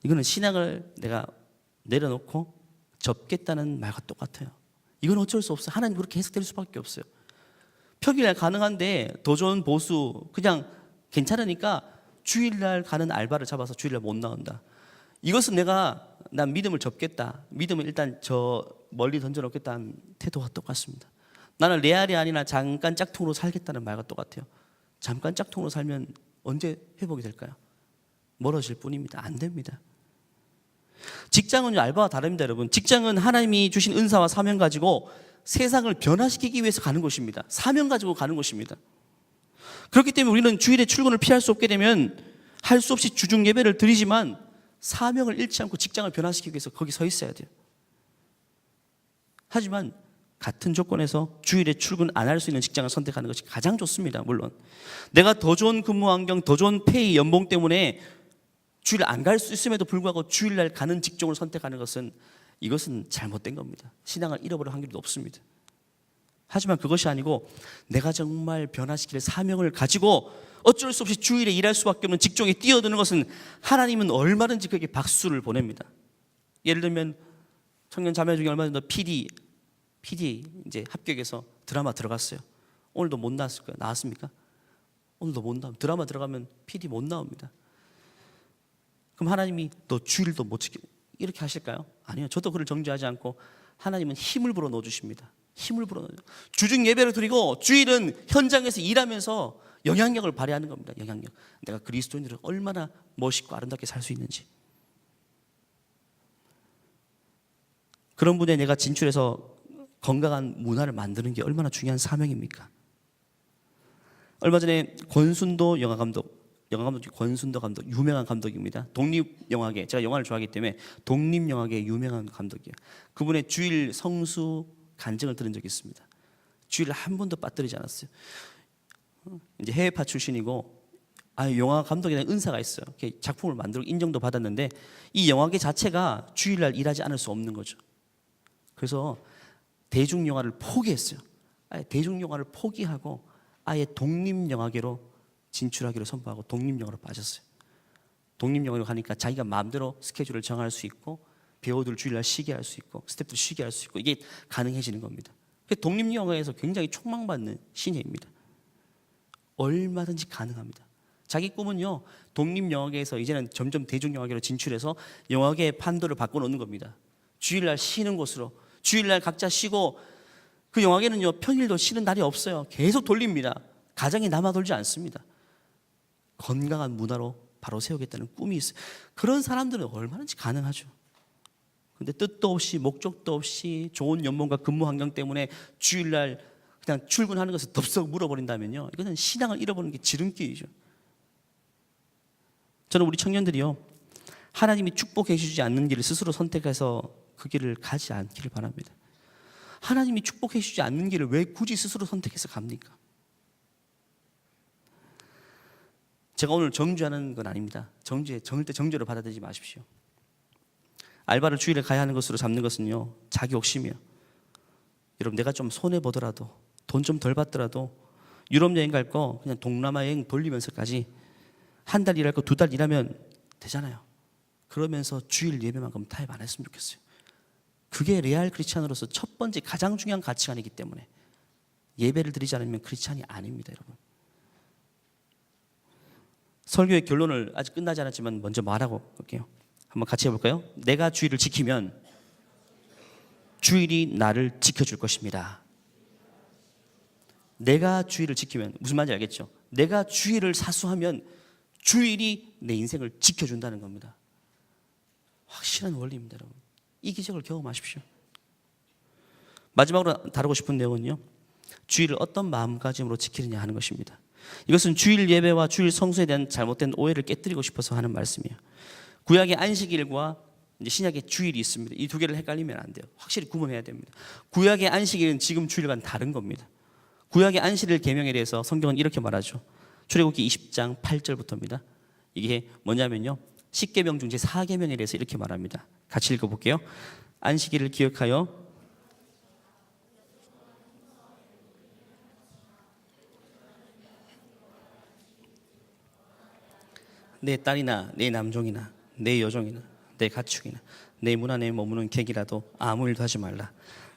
이거는 신앙을 내가 내려놓고 접겠다는 말과 똑같아요. 이건 어쩔 수 없어요. 하나님 그렇게 해석될 수밖에 없어요. 평일날 가능한데 더 좋은 보수, 그냥 괜찮으니까 주일날 가는 알바를 잡아서 주일날 못 나온다. 이것은 난 믿음을 접겠다, 믿음을 일단 저 멀리 던져놓겠다는 태도와 똑같습니다. 나는 레알이 아니라 잠깐 짝퉁으로 살겠다는 말과 똑같아요. 잠깐 짝퉁으로 살면 언제 회복이 될까요? 멀어질 뿐입니다. 안 됩니다. 직장은 알바와 다릅니다, 여러분. 직장은 하나님이 주신 은사와 사명 가지고 세상을 변화시키기 위해서 가는 곳입니다. 사명 가지고 가는 곳입니다. 그렇기 때문에 우리는 주일에 출근을 피할 수 없게 되면 할 수 없이 주중 예배를 드리지만 사명을 잃지 않고 직장을 변화시키기 위해서 거기 서 있어야 돼요. 하지만 같은 조건에서 주일에 출근 안 할 수 있는 직장을 선택하는 것이 가장 좋습니다. 물론 내가 더 좋은 근무 환경, 더 좋은 페이, 연봉 때문에 주일 안 갈 수 있음에도 불구하고 주일날 가는 직종을 선택하는 것은 이것은 잘못된 겁니다. 신앙을 잃어버릴 확률이 높습니다. 하지만 그것이 아니고 내가 정말 변화시킬 사명을 가지고 어쩔 수 없이 주일에 일할 수밖에 없는 직종에 뛰어드는 것은 하나님은 얼마든지 그에게 박수를 보냅니다. 예를 들면 청년 자매 중에 얼마 전에 PD 이제 합격해서 드라마 들어갔어요. 오늘도 못 나왔을 거예요. 나왔습니까? 오늘도 못 나오면 드라마 들어가면 PD 못 나옵니다. 그럼 하나님이 너 주일도 못 지켜 이렇게 하실까요? 아니요. 저도 그를 정죄하지 않고 하나님은 힘을 불어 넣어 주십니다. 힘을 불어 넣어요. 주중 예배를 드리고 주일은 현장에서 일하면서 영향력을 발휘하는 겁니다. 영향력. 내가 그리스도인들을 얼마나 멋있고 아름답게 살 수 있는지. 그런 분야에 내가 진출해서 건강한 문화를 만드는 게 얼마나 중요한 사명입니까? 얼마 전에 권순도 영화 감독 권순도 감독, 유명한 감독입니다. 독립영화계, 제가 영화를 좋아하기 때문에 독립영화계 유명한 감독이에요. 그분의 주일 성수 간증을 들은 적이 있습니다. 주일을 한 번도 빠뜨리지 않았어요. 이제 해외파 출신이고 영화 감독에 대한 은사가 있어요. 작품을 만들고 인정도 받았는데 이 영화계 자체가 주일날 일하지 않을 수 없는 거죠. 그래서 대중영화를 포기했어요. 아예 대중영화를 포기하고 아예 독립영화계로 진출하기로 선포하고 독립영화로 빠졌어요. 독립영화로 가니까 자기가 마음대로 스케줄을 정할 수 있고 배우들 주일날 쉬게 할 수 있고 스태프들 쉬게 할 수 있고 이게 가능해지는 겁니다. 독립영화에서 굉장히 촉망받는 신예입니다. 얼마든지 가능합니다. 자기 꿈은요, 독립영화계에서 이제는 점점 대중영화계로 진출해서 영화계의 판도를 바꿔놓는 겁니다. 주일날 쉬는 곳으로, 주일날 각자 쉬고, 그 영화계는요 평일도 쉬는 날이 없어요. 계속 돌립니다. 가정이 남아 돌지 않습니다. 건강한 문화로 바로 세우겠다는 꿈이 있어요. 그런 사람들은 얼마든지 가능하죠. 근데 뜻도 없이 목적도 없이 좋은 연봉과 근무 환경 때문에 주일날 그냥 출근하는 것을 덥석 물어버린다면요, 이거는 신앙을 잃어버리는 게 지름길이죠. 저는 우리 청년들이요, 하나님이 축복해 주지 않는 길을 스스로 선택해서 그 길을 가지 않기를 바랍니다. 하나님이 축복해 주지 않는 길을 왜 굳이 스스로 선택해서 갑니까? 제가 오늘 정죄하는 건 아닙니다. 절대 정죄로 받아들이지 마십시오. 알바를 주일에 가야 하는 것으로 잡는 것은요, 자기 욕심이에요. 여러분, 내가 좀 손해보더라도 돈 좀 덜 받더라도 유럽 여행 갈 거 그냥 동남아 여행 돌리면서까지 한 달 일할 거 2달 일하면 되잖아요. 그러면서 주일 예배만큼 타협 안 했으면 좋겠어요. 그게 레알 크리스찬으로서 첫 번째 가장 중요한 가치관이기 때문에 예배를 드리지 않으면 크리스찬이 아닙니다, 여러분. 설교의 결론을 아직 끝나지 않았지만 먼저 말하고 볼게요. 한번 같이 해볼까요? 내가 주일을 지키면 주일이 나를 지켜줄 것입니다. 내가 주일을 지키면 무슨 말인지 알겠죠? 내가 주일을 사수하면 주일이 내 인생을 지켜준다는 겁니다. 확실한 원리입니다, 여러분. 이 기적을 경험하십시오. 마지막으로 다루고 싶은 내용은요, 주일을 어떤 마음가짐으로 지키느냐 하는 것입니다. 이것은 주일 예배와 주일 성수에 대한 잘못된 오해를 깨뜨리고 싶어서 하는 말씀이에요. 구약의 안식일과 이제 신약의 주일이 있습니다. 이 두 개를 헷갈리면 안 돼요. 확실히 구분해야 됩니다. 구약의 안식일은 지금 주일과는 다른 겁니다. 구약의 안식일 계명에 대해서 성경은 이렇게 말하죠. 출애굽기 20장 8절부터입니다. 이게 뭐냐면요, 10계명 중 제4계명에 대해서 이렇게 말합니다. 같이 읽어볼게요. 안식일을 기억하여 내 딸이나 내 남종이나 내 여종이나 내 가축이나 내 문 안에 머무는 객이라도 아무 일도 하지 말라.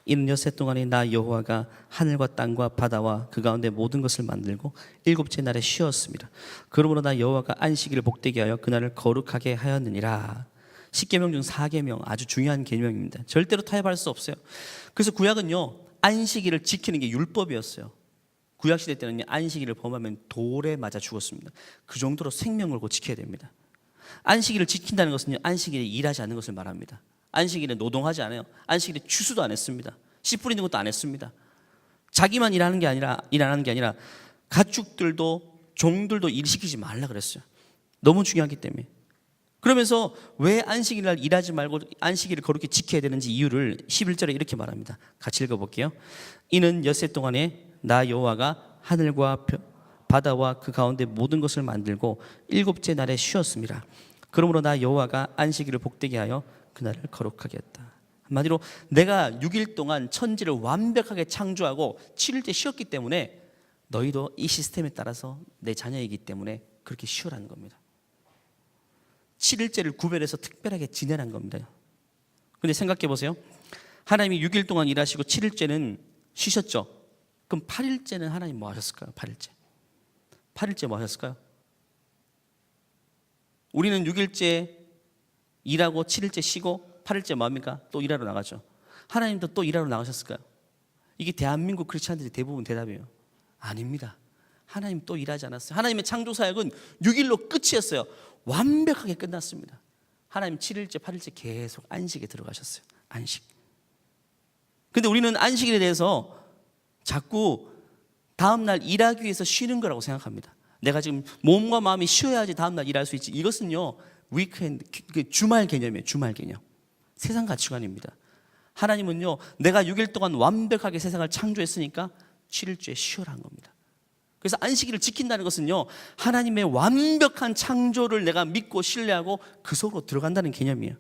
이는 엿새 동안에 나 여호와가 하늘과 땅과 바다와 그 가운데 모든 것을 만들고 7째 날에 쉬었습니다. 그러므로 나 여호와가 안식일을 복되게 하여 그날을 거룩하게 하였느니라. 10계명 중 4계명, 아주 중요한 계명입니다. 절대로 타협할 수 없어요. 그래서 구약은요, 안식일을 지키는 게 율법이었어요. 구약시대 때는 안식일을 범하면 돌에 맞아 죽었습니다. 그 정도로 생명 걸고 지켜야 됩니다. 안식일을 지킨다는 것은요, 안식일에 일하지 않는 것을 말합니다. 안식일에 노동하지 않아요. 안식일에 추수도 안 했습니다. 씨 뿌리는 것도 안 했습니다. 자기만 일하는 게 아니라 가축들도 종들도 일시키지 말라 그랬어요. 너무 중요하기 때문에. 그러면서 왜 안식일 날 일하지 말고 안식일을 거룩히 지켜야 되는지 이유를 11절에 이렇게 말합니다. 같이 읽어볼게요. 이는 엿새 동안에 나 여호와가 하늘과 바다와 그 가운데 모든 것을 만들고 일곱째 날에 쉬었습니다. 그러므로 나 여호와가 안식일을 복되게 하여 그날을 거룩하게 했다. 한마디로 내가 6일 동안 천지를 완벽하게 창조하고 7일째 쉬었기 때문에 너희도 이 시스템에 따라서 내 자녀이기 때문에 그렇게 쉬어라는 겁니다. 7일째를 구별해서 특별하게 지내라는 겁니다. 근데 생각해 보세요. 하나님이 6일 동안 일하시고 7일째는 쉬셨죠. 그럼 8일째는 하나님 뭐 하셨을까요? 8일째 뭐 하셨을까요? 우리는 6일째 일하고 7일째 쉬고 8일째 뭐 합니까? 또 일하러 나가죠. 하나님도 또 일하러 나가셨을까요? 이게 대한민국 크리스찬들이 대부분 대답이에요. 아닙니다. 하나님 또 일하지 않았어요. 하나님의 창조 사역은 6일로 끝이었어요. 완벽하게 끝났습니다. 하나님 7일째, 8일째 계속 안식에 들어가셨어요. 안식. 근데 우리는 안식일에 대해서 자꾸 다음날 일하기 위해서 쉬는 거라고 생각합니다. 내가 지금 몸과 마음이 쉬어야지 다음날 일할 수 있지. 이것은요, 위크엔드, 주말 개념이에요. 주말 개념. 세상 가치관입니다. 하나님은요, 내가 6일 동안 완벽하게 세상을 창조했으니까 7일째 쉬어라는 겁니다. 그래서 안식일을 지킨다는 것은요, 하나님의 완벽한 창조를 내가 믿고 신뢰하고 그 속으로 들어간다는 개념이에요.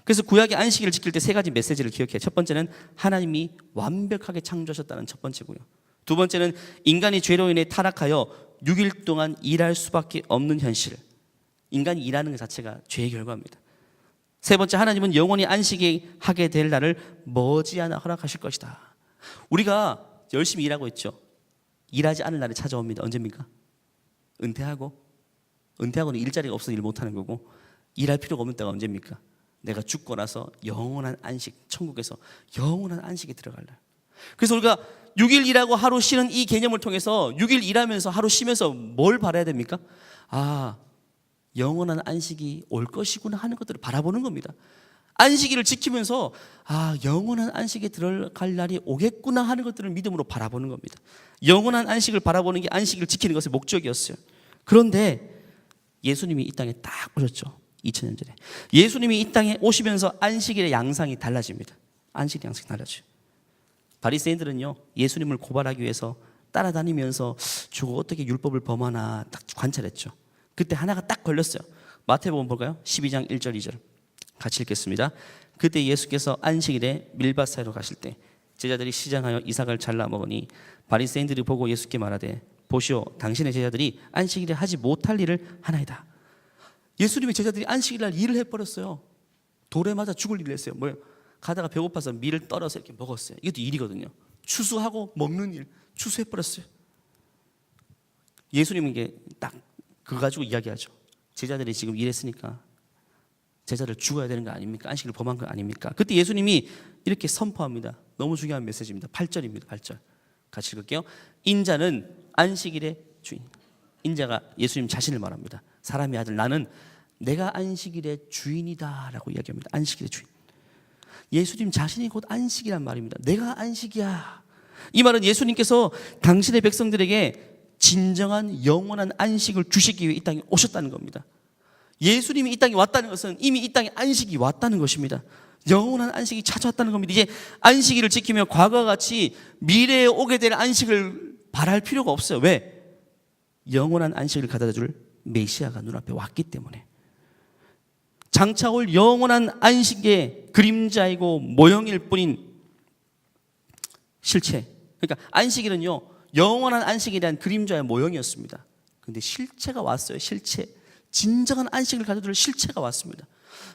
그래서 구약의 안식일을 지킬 때 세 가지 메시지를 기억해요. 첫 번째는 하나님이 완벽하게 창조하셨다는 첫 번째고요. 두 번째는 인간이 죄로 인해 타락하여 6일 동안 일할 수밖에 없는 현실. 인간이 일하는 것 자체가 죄의 결과입니다. 세 번째, 하나님은 영원히 안식하게 될 날을 머지않아 허락하실 것이다. 우리가 열심히 일하고 있죠. 일하지 않을 날이 찾아옵니다. 언제입니까? 은퇴하고는 일자리가 없어서 일 못하는 거고, 일할 필요가 없는 때가 언제입니까? 내가 죽고 나서 영원한 안식, 천국에서 영원한 안식에 들어갈 날. 그래서 우리가 6일 일하고 하루 쉬는 이 개념을 통해서 6일 일하면서 하루 쉬면서 뭘 바라야 됩니까? 아, 영원한 안식이 올 것이구나 하는 것들을 바라보는 겁니다. 안식일을 지키면서 아, 영원한 안식에 들어갈 날이 오겠구나 하는 것들을 믿음으로 바라보는 겁니다. 영원한 안식을 바라보는 게 안식일을 지키는 것의 목적이었어요. 그런데 예수님이 이 땅에 딱 오셨죠. 2000년 전에. 예수님이 이 땅에 오시면서 안식일의 양상이 달라집니다. 안식 양상이 달라져요. 바리새인들은요, 예수님을 고발하기 위해서 따라다니면서 저거 어떻게 율법을 범하나 딱 관찰했죠. 그때 하나가 딱 걸렸어요. 마태복음 볼까요? 12장 1절 2절 같이 읽겠습니다. 그때 예수께서 안식일에 밀밭 사이로 가실 때 제자들이 시장하여 이삭을 잘라 먹으니 바리새인들이 보고 예수께 말하되 보시오, 당신의 제자들이 안식일에 하지 못할 일을 하나이다. 예수님의 제자들이 안식일 날 일을 해버렸어요. 돌에 맞아 죽을 일을 했어요. 뭐예요? 가다가 배고파서 밀을 떨어서 이렇게 먹었어요. 이것도 일이거든요. 추수하고 먹는 일, 추수해버렸어요. 예수님은 이게 딱 그거 가지고 이야기하죠. 제자들이 지금 일했으니까 제자들 죽어야 되는 거 아닙니까? 안식일을 범한 거 아닙니까? 그때 예수님이 이렇게 선포합니다. 너무 중요한 메시지입니다. 8절입니다. 8절 같이 읽을게요. 인자는 안식일의 주인. 인자가 예수님 자신을 말합니다. 사람의 아들, 나는 내가 안식일의 주인이다 라고 이야기합니다. 안식일의 주인. 예수님 자신이 곧 안식이란 말입니다. 내가 안식이야. 이 말은 예수님께서 당신의 백성들에게 진정한 영원한 안식을 주시기 위해 이 땅에 오셨다는 겁니다. 예수님이 이 땅에 왔다는 것은 이미 이 땅에 안식이 왔다는 것입니다. 영원한 안식이 찾아왔다는 겁니다. 이제 안식일을 지키며 과거와 같이 미래에 오게 될 안식을 바랄 필요가 없어요. 왜? 영원한 안식을 가져다 줄 메시아가 눈앞에 왔기 때문에. 장차 올 영원한 안식의 그림자이고 모형일 뿐인 실체. 그러니까 안식일은요, 영원한 안식에 대한 그림자의 모형이었습니다. 그런데 실체가 왔어요. 실체. 진정한 안식을 가져다 줄 실체가 왔습니다.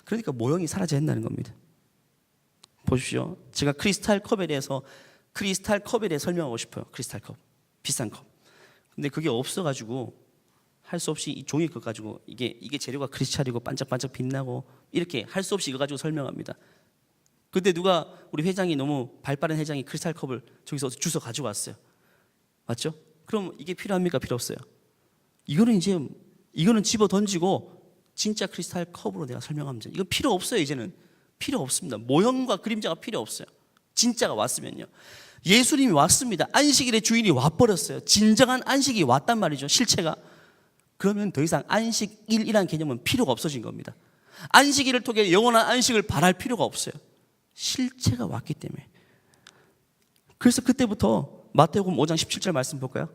그러니까 모형이 사라져야 한다는 겁니다. 보십시오. 제가 크리스탈 컵에 대해서 설명하고 싶어요. 크리스탈 컵. 비싼 컵. 근데 그게 없어가지고 할 수 없이 이 종이컵 가지고 이게 재료가 크리스탈이고 반짝반짝 빛나고 이렇게 할 수 없이 이거 가지고 설명합니다. 그때 누가 우리 회장이 너무 발빠른 회장이 크리스탈 컵을 저기서 주워 가지고 왔어요. 맞죠? 그럼 이게 필요합니까? 필요 없어요. 이거는 집어 던지고 진짜 크리스탈 컵으로 내가 설명하면 돼요. 이거 필요 없어요. 이제는 필요 없습니다. 모형과 그림자가 필요 없어요. 진짜가 왔으면요. 예수님이 왔습니다. 안식일의 주인이 와버렸어요. 진정한 안식이 왔단 말이죠. 실체가. 그러면 더 이상 안식일이라는 개념은 필요가 없어진 겁니다. 안식일을 통해 영원한 안식을 바랄 필요가 없어요. 실체가 왔기 때문에. 그래서 그때부터 마태복음 5장 17절 말씀 볼까요?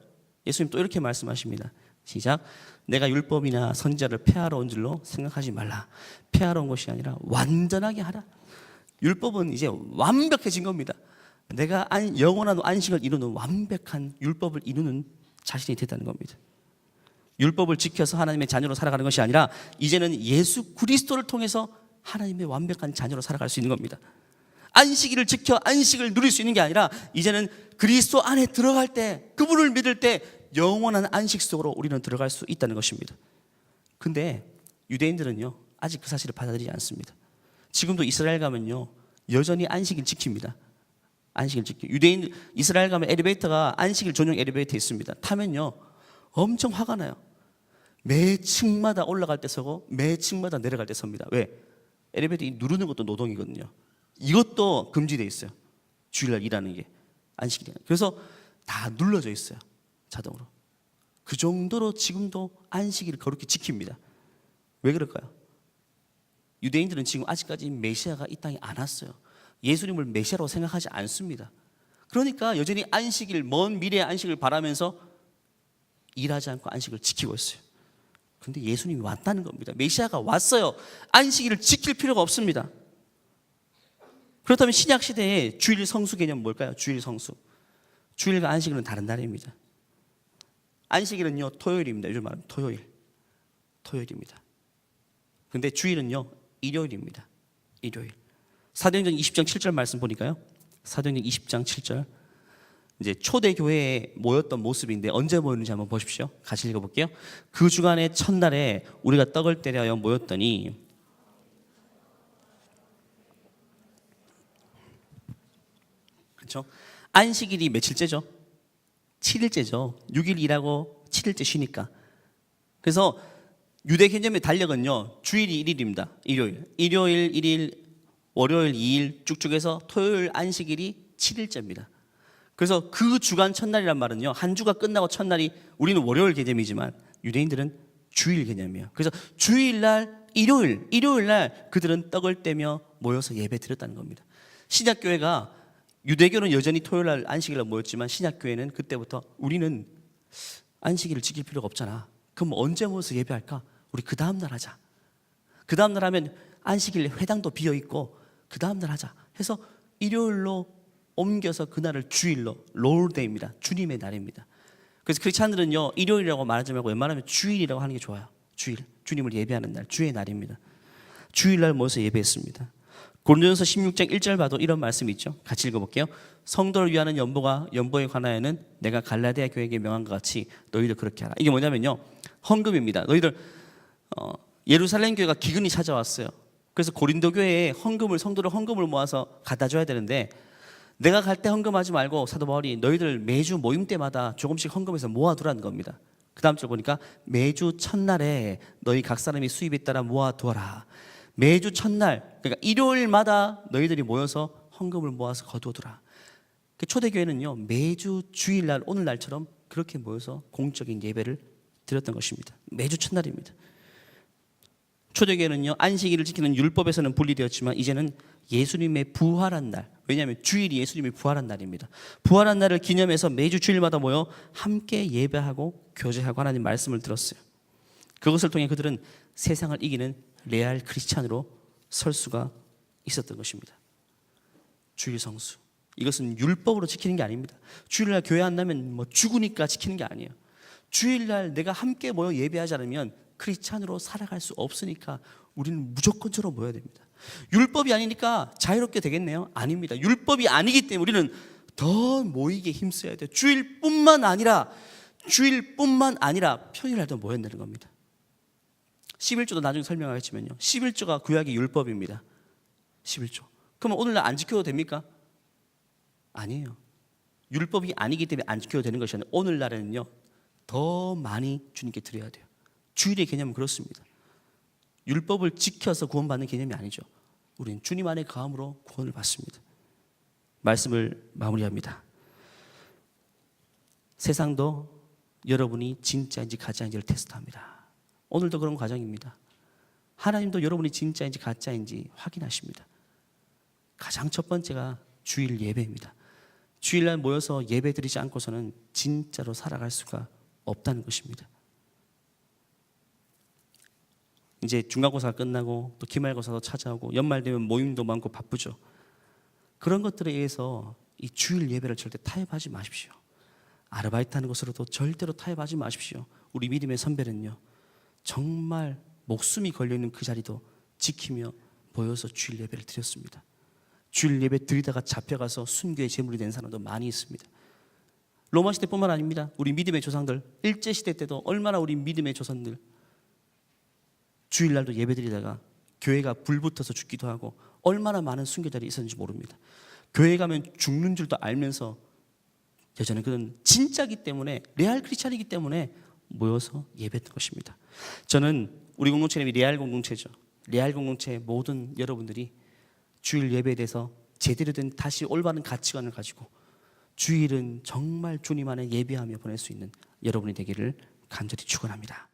예수님 또 이렇게 말씀하십니다. 시작. 내가 율법이나 선지자를 폐하러 온 줄로 생각하지 말라. 폐하러 온 것이 아니라 완전하게 하라. 율법은 이제 완벽해진 겁니다. 내가 영원한 안식을 이루는 완벽한 율법을 이루는 자신이 됐다는 겁니다. 율법을 지켜서 하나님의 자녀로 살아가는 것이 아니라 이제는 예수 그리스도를 통해서 하나님의 완벽한 자녀로 살아갈 수 있는 겁니다. 안식일을 지켜 안식을 누릴 수 있는 게 아니라 이제는 그리스도 안에 들어갈 때, 그분을 믿을 때 영원한 안식 속으로 우리는 들어갈 수 있다는 것입니다. 근데 유대인들은요, 아직 그 사실을 받아들이지 않습니다. 지금도 이스라엘 가면요, 여전히 안식일 지킵니다. 안식일 지켜. 유대인 이스라엘 가면 엘리베이터가 안식일 전용 엘리베이터 있습니다. 타면요, 엄청 화가 나요. 매 층마다 올라갈 때 서고 매 층마다 내려갈 때 섭니다. 왜? 엘리베이터 누르는 것도 노동이거든요. 이것도 금지되어 있어요. 주일날 일하는 게 안식일이에요. 그래서 다 눌러져 있어요. 자동으로. 그 정도로 지금도 안식일을 거룩히 지킵니다. 왜 그럴까요? 유대인들은 지금 아직까지 메시아가 이 땅에 안 왔어요. 예수님을 메시아로 생각하지 않습니다. 그러니까 여전히 안식일, 먼 미래의 안식을 바라면서 일하지 않고 안식을 지키고 있어요. 근데 예수님이 왔다는 겁니다. 메시아가 왔어요. 안식일을 지킬 필요가 없습니다. 그렇다면 신약 시대의 주일 성수 개념은 뭘까요? 주일 성수. 주일과 안식일은 다른 날입니다. 안식일은요, 토요일입니다. 요즘 말하면 토요일입니다. 근데 주일은요, 일요일입니다. 일요일. 사도행전 20장 7절 말씀 보니까요, 사도행전 20장 7절, 이제 초대 교회에 모였던 모습인데 언제 모였는지 한번 보십시오. 같이 읽어볼게요. 그 주간의 첫날에 우리가 떡을 때려 모였더니, 그렇죠? 안식일이 며칠째죠? 7일째죠. 6일 일하고 7일째 쉬니까. 그래서 유대 개념의 달력은요, 주일이 1일입니다. 일요일 1일, 월요일 2일 쭉쭉 해서 토요일 안식일이 7일째입니다. 그래서 그 주간 첫날이란 말은요, 한 주가 끝나고 첫날이, 우리는 월요일 개념이지만 유대인들은 주일 개념이에요. 그래서 주일날, 일요일날 그들은 떡을 떼며 모여서 예배 드렸다는 겁니다. 신약교회가, 유대교는 여전히 토요일날 안식일날 모였지만 신약교회는 그때부터 우리는 안식일을 지킬 필요가 없잖아. 그럼 언제 모여서 예배할까? 우리 그 다음날 하자. 그 다음날 하면 안식일 회당도 비어있고 그 다음날 하자 해서 일요일로 옮겨서 그날을 주일로, 롤데이입니다. 주님의 날입니다. 그래서 크리스찬들은요, 일요일이라고 말하지 말고 웬만하면 주일이라고 하는 게 좋아요. 주일, 주님을 예배하는 날, 주의 날입니다. 주일날 모여서 예배했습니다. 고린도전서 16장 1절 봐도 이런 말씀이 있죠. 같이 읽어볼게요. 성도를 위하는 연보에 관하여는 내가 갈라디아 교회에게 명한 것 같이 너희도 그렇게 하라. 이게 뭐냐면요, 헌금입니다. 너희들 예루살렘 교회가 기근이 찾아왔어요. 그래서 고린도 교회에 성도들 헌금을 모아서 갖다 줘야 되는데, 내가 갈 때 헌금하지 말고 사도 바울이 너희들 매주 모임 때마다 조금씩 헌금해서 모아두라는 겁니다. 그 다음 절 보니까 매주 첫날에 너희 각 사람이 수입에 따라 모아두어라. 매주 첫날, 그러니까 일요일마다 너희들이 모여서 헌금을 모아서 거두어두라. 초대교회는요, 매주 주일날, 오늘날처럼 그렇게 모여서 공적인 예배를 드렸던 것입니다. 매주 첫날입니다. 초대교회는요, 안식일을 지키는 율법에서는 분리되었지만 이제는 예수님의 부활한 날, 왜냐하면 주일이 예수님이 부활한 날입니다. 부활한 날을 기념해서 매주 주일마다 모여 함께 예배하고 교제하고 하나님 말씀을 들었어요. 그것을 통해 그들은 세상을 이기는 레알 크리스찬으로 설 수가 있었던 것입니다. 주일 성수, 이것은 율법으로 지키는 게 아닙니다. 주일날 교회 안 나면 뭐 죽으니까 지키는 게 아니에요. 주일날 내가 함께 모여 예배하지 않으면 크리스찬으로 살아갈 수 없으니까 우리는 무조건적으로 모여야 됩니다. 율법이 아니니까 자유롭게 되겠네요? 아닙니다. 율법이 아니기 때문에 우리는 더 모이게 힘써야 돼요. 주일뿐만 아니라 평일날도 모여야 되는 겁니다. 11조도 나중에 설명하겠지만요, 11조가 구약의 율법입니다. 11조. 그러면 오늘날 안 지켜도 됩니까? 아니에요. 율법이 아니기 때문에 안 지켜도 되는 것이 아니라 오늘날에는요, 더 많이 주님께 드려야 돼요. 주일의 개념은 그렇습니다. 율법을 지켜서 구원받는 개념이 아니죠. 우리는 주님 안에 거함으로 구원을 받습니다. 말씀을 마무리합니다. 세상도 여러분이 진짜인지 가짜인지를 테스트합니다. 오늘도 그런 과정입니다. 하나님도 여러분이 진짜인지 가짜인지 확인하십니다. 가장 첫 번째가 주일 예배입니다. 주일날 모여서 예배 드리지 않고서는 진짜로 살아갈 수가 없다는 것입니다. 이제 중간고사가 끝나고 또 기말고사도 찾아오고 연말 되면 모임도 많고 바쁘죠. 그런 것들에 의해서 이 주일 예배를 절대 타협하지 마십시오. 아르바이트하는 것으로도 절대로 타협하지 마십시오. 우리 믿음의 선배는요, 정말 목숨이 걸려있는 그 자리도 지키며 모여서 주일 예배를 드렸습니다. 주일 예배 드리다가 잡혀가서 순교의 제물이 된 사람도 많이 있습니다. 로마 시대뿐만 아닙니다. 우리 믿음의 조상들, 일제시대 때도 얼마나 우리 믿음의 조상들 주일날도 예배 드리다가 교회가 불붙어서 죽기도 하고 얼마나 많은 순교자들이 있었는지 모릅니다. 교회 가면 죽는 줄도 알면서 여전히 그는 진짜기 때문에, 레알 크리스찬이기 때문에 모여서 예배했던 것입니다. 저는 우리 공동체 이름이 레알 공동체죠. 레알 공동체의 모든 여러분들이 주일 예배에 대해서 제대로 된 다시 올바른 가치관을 가지고 주일은 정말 주님 안에 예배하며 보낼 수 있는 여러분이 되기를 간절히 축원합니다.